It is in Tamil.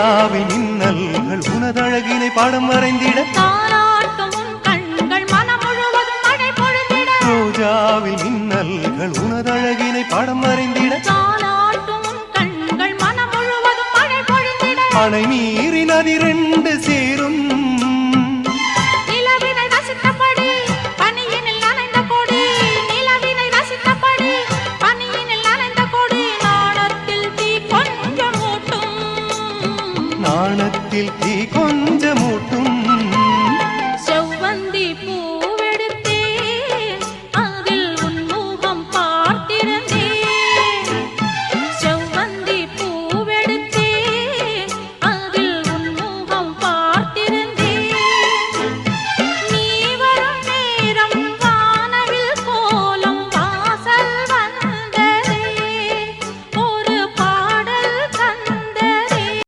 ரோஜாவில் மின்னல்கள் உனதழகினை பாடம் வரைந்திட தாலாட்டும் உன் கண்கள் மனம் முழுவதும் மழை பொழிந்திட ரோஜாவில் மின்னல்கள் உனதழகினை பாடம் வரைந்திட தாலாட்டும் உன் கண்கள் மனம் முழுவதும் மழை பொழிந்திட அணை மீறி நதி ரெண்டு சேரும் நிலவினை ரசித்தபடி பனியினில் நனைந்த கொடி நிலவினை ரசித்தபடி பனியினில் நனைந்த கொடி நாணத்தில் தீ கொஞ்சம் மூட்டும் நாணத்தில் தீ கொஞ்சம் மூட்டும்